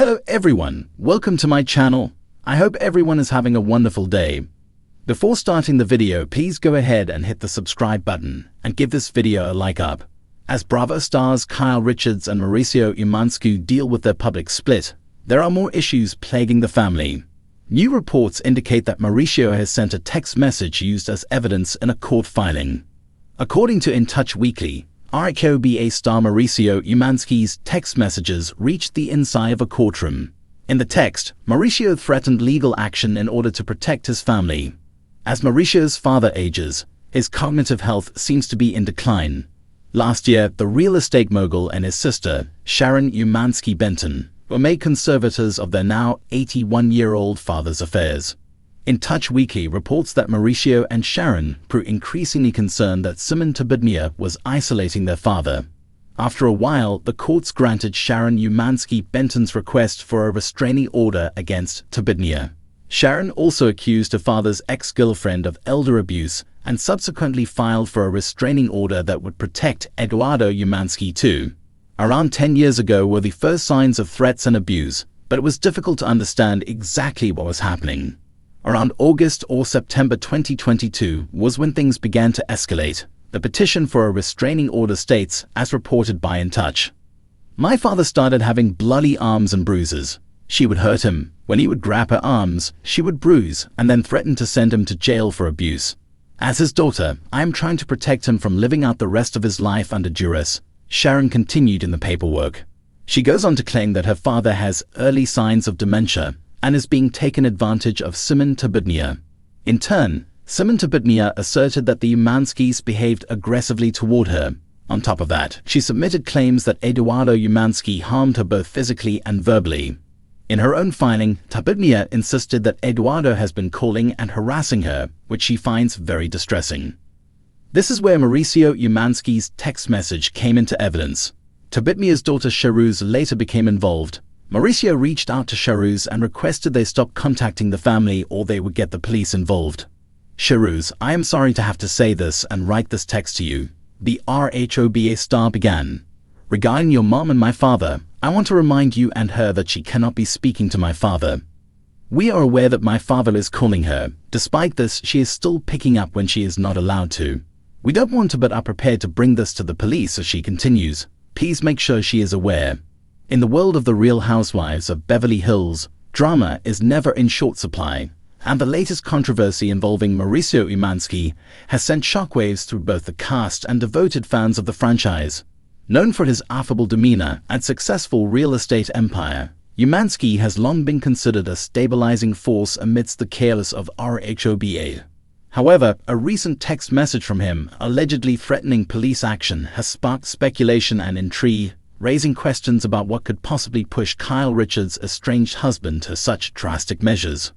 Hello everyone, welcome to my channel. I hope everyone is having a wonderful day. Before starting the video, please go ahead and hit the subscribe button and give this video a like up. As Bravo stars Kyle Richards and Mauricio Umansky deal with their public split, there are more issues plaguing the family. New reports indicate that Mauricio has sent a text message used as evidence in a court filing. According to In Touch Weekly, RHOBH star Mauricio Umansky's text messages reached the inside of a courtroom. In the text, Mauricio threatened legal action in order to protect his family. As Mauricio's father ages, his cognitive health seems to be in decline. Last year, the real estate mogul and his sister, Sharon Umansky Benton, were made conservators of their now 81-year-old father's affairs. In Touch Weekly reports that Mauricio and Sharon grew increasingly concerned that Simon Tabidnia was isolating their father. After a while, the courts granted Sharon Umansky Benton's request for a restraining order against Tabidnia. Sharon also accused her father's ex-girlfriend of elder abuse and subsequently filed for a restraining order that would protect Eduardo Umansky too. Around 10 years ago were the first signs of threats and abuse, but it was difficult to understand exactly what was happening. Around August or September 2022 was when things began to escalate. The petition for a restraining order states, as reported by In Touch, "My father started having bloody arms and bruises. She would hurt him. When he would grab her arms, she would bruise and then threaten to send him to jail for abuse. As his daughter, I am trying to protect him from living out the rest of his life under duress," Sharon continued in the paperwork. She goes on to claim that her father has early signs of dementia and is being taken advantage of Simon Tabidnia. In turn, Simon Tabidnia asserted that the Umanskys behaved aggressively toward her. On top of that, she submitted claims that Eduardo Umansky harmed her both physically and verbally. In her own filing, Tabidnia insisted that Eduardo has been calling and harassing her, which she finds very distressing. This is where Mauricio Umansky's text message came into evidence. Tabidnia's daughter Shahruz later became involved. Mauricio reached out to Shahruz and requested they stop contacting the family or they would get the police involved. "Shahruz, I am sorry to have to say this and write this text to you," the RHOBH star began. "Regarding your mom and my father, I want to remind you and her that she cannot be speaking to my father. We are aware that my father is calling her. Despite this, she is still picking up when she is not allowed to. We don't want to but are prepared to bring this to the police," as she continues. "Please make sure she is aware." In the world of the Real Housewives of Beverly Hills, drama is never in short supply, and the latest controversy involving Mauricio Umansky has sent shockwaves through both the cast and devoted fans of the franchise. Known for his affable demeanor and successful real estate empire, Umansky has long been considered a stabilizing force amidst the chaos of RHOBH. However, a recent text message from him, allegedly threatening police action, has sparked speculation and intrigue, raising questions about what could possibly push Kyle Richards' estranged husband to such drastic measures.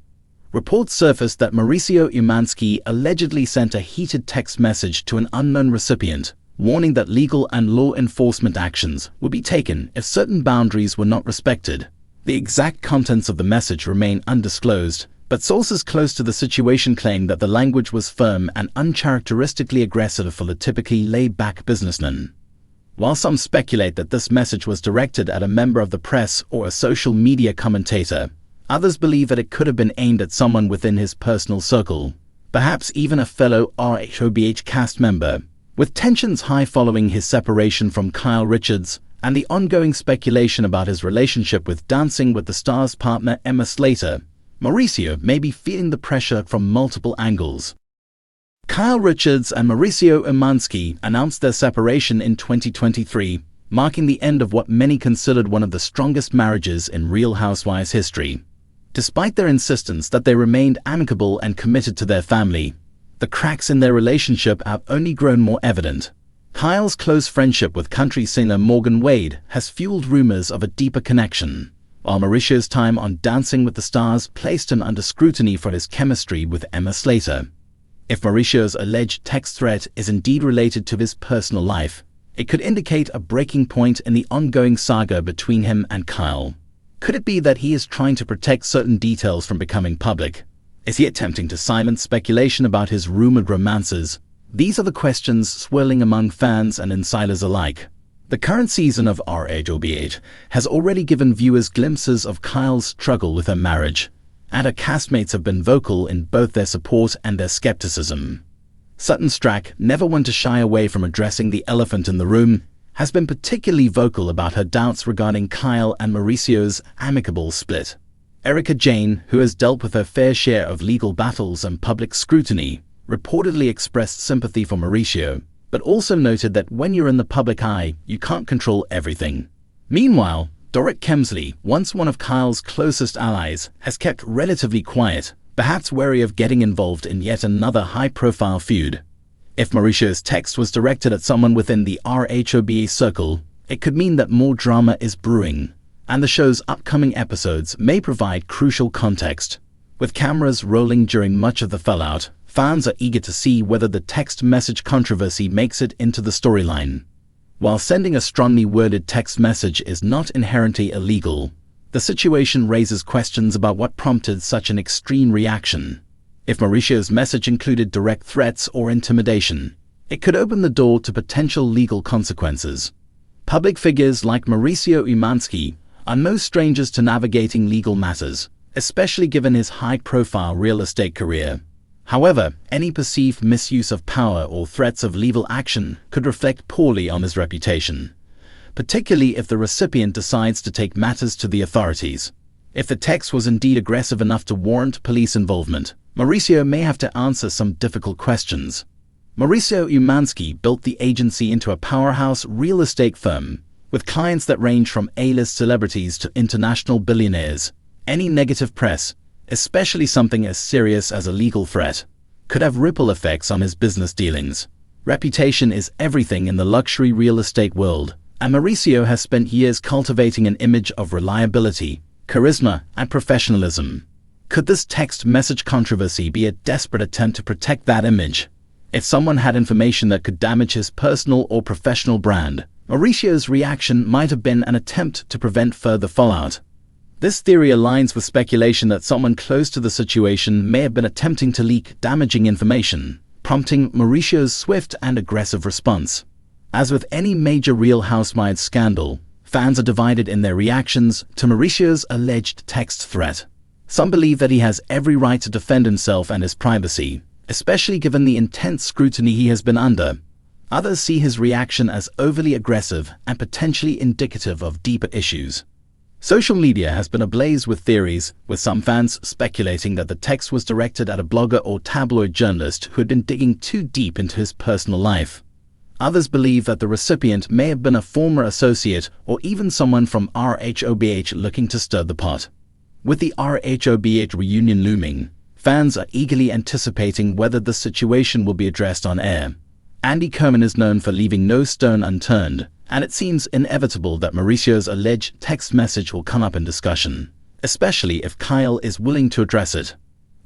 Reports surfaced that Mauricio Umansky allegedly sent a heated text message to an unknown recipient, warning that legal and law enforcement actions would be taken if certain boundaries were not respected. The exact contents of the message remain undisclosed, but sources close to the situation claim that the language was firm and uncharacteristically aggressive for the typically laid-back businessman. While some speculate that this message was directed at a member of the press or a social media commentator, others believe that it could have been aimed at someone within his personal circle, perhaps even a fellow RHOBH cast member. With tensions high following his separation from Kyle Richards and the ongoing speculation about his relationship with Dancing with the Stars partner Emma Slater, Mauricio may be feeling the pressure from multiple angles. Kyle Richards and Mauricio Umansky announced their separation in 2023, marking the end of what many considered one of the strongest marriages in Real Housewives history. Despite their insistence that they remained amicable and committed to their family, the cracks in their relationship have only grown more evident. Kyle's close friendship with country singer Morgan Wade has fueled rumors of a deeper connection, while Mauricio's time on Dancing with the Stars placed him under scrutiny for his chemistry with Emma Slater. If Mauricio's alleged text threat is indeed related to his personal life, it could indicate a breaking point in the ongoing saga between him and Kyle. Could it be that he is trying to protect certain details from becoming public? Is he attempting to silence speculation about his rumored romances? These are the questions swirling among fans and insiders alike. The current season of RHOBH has already given viewers glimpses of Kyle's struggle with her marriage, and her castmates have been vocal in both their support and their skepticism. Sutton Stracke, never one to shy away from addressing the elephant in the room, has been particularly vocal about her doubts regarding Kyle and Mauricio's amicable split. Erika Jayne, who has dealt with her fair share of legal battles and public scrutiny, reportedly expressed sympathy for Mauricio, but also noted that when you're in the public eye, you can't control everything. Meanwhile, Dorrit Kemsley, once one of Kyle's closest allies, has kept relatively quiet, perhaps wary of getting involved in yet another high-profile feud. If Mauricio's text was directed at someone within the RHOBH circle, it could mean that more drama is brewing, and the show's upcoming episodes may provide crucial context. With cameras rolling during much of the fallout, fans are eager to see whether the text message controversy makes it into the storyline. While sending a strongly worded text message is not inherently illegal, the situation raises questions about what prompted such an extreme reaction. If Mauricio's message included direct threats or intimidation, it could open the door to potential legal consequences. Public figures like Mauricio Umansky are no strangers to navigating legal matters, especially given his high-profile real estate career. However, any perceived misuse of power or threats of legal action could reflect poorly on his reputation, particularly if the recipient decides to take matters to the authorities. If the text was indeed aggressive enough to warrant police involvement, Mauricio may have to answer some difficult questions. Mauricio Umansky built the agency into a powerhouse real estate firm, with clients that range from A-list celebrities to international billionaires. Any negative press, especially something as serious as a legal threat, could have ripple effects on his business dealings. Reputation is everything in the luxury real estate world, and Mauricio has spent years cultivating an image of reliability, charisma, and professionalism. Could this text message controversy be a desperate attempt to protect that image? If someone had information that could damage his personal or professional brand, Mauricio's reaction might have been an attempt to prevent further fallout. This theory aligns with speculation that someone close to the situation may have been attempting to leak damaging information, prompting Mauricio's swift and aggressive response. As with any major Real Housewives scandal, fans are divided in their reactions to Mauricio's alleged text threat. Some believe that he has every right to defend himself and his privacy, especially given the intense scrutiny he has been under. Others see his reaction as overly aggressive and potentially indicative of deeper issues. Social media has been ablaze with theories, with some fans speculating that the text was directed at a blogger or tabloid journalist who had been digging too deep into his personal life. Others believe that the recipient may have been a former associate or even someone from RHOBH looking to stir the pot. With the RHOBH reunion looming, fans are eagerly anticipating whether the situation will be addressed on air. Andy Cohen is known for leaving no stone unturned, and it seems inevitable that Mauricio's alleged text message will come up in discussion, especially if Kyle is willing to address it.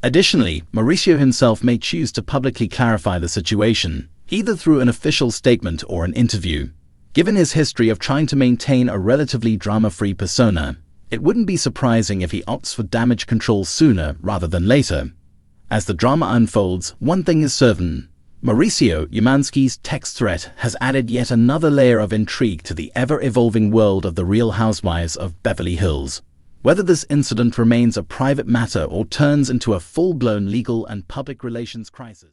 Additionally, Mauricio himself may choose to publicly clarify the situation, either through an official statement or an interview. Given his history of trying to maintain a relatively drama-free persona, it wouldn't be surprising if he opts for damage control sooner rather than later. As the drama unfolds, one thing is certain: Mauricio Umansky's text threat has added yet another layer of intrigue to the ever-evolving world of the Real Housewives of Beverly Hills. Whether this incident remains a private matter or turns into a full-blown legal and public relations crisis.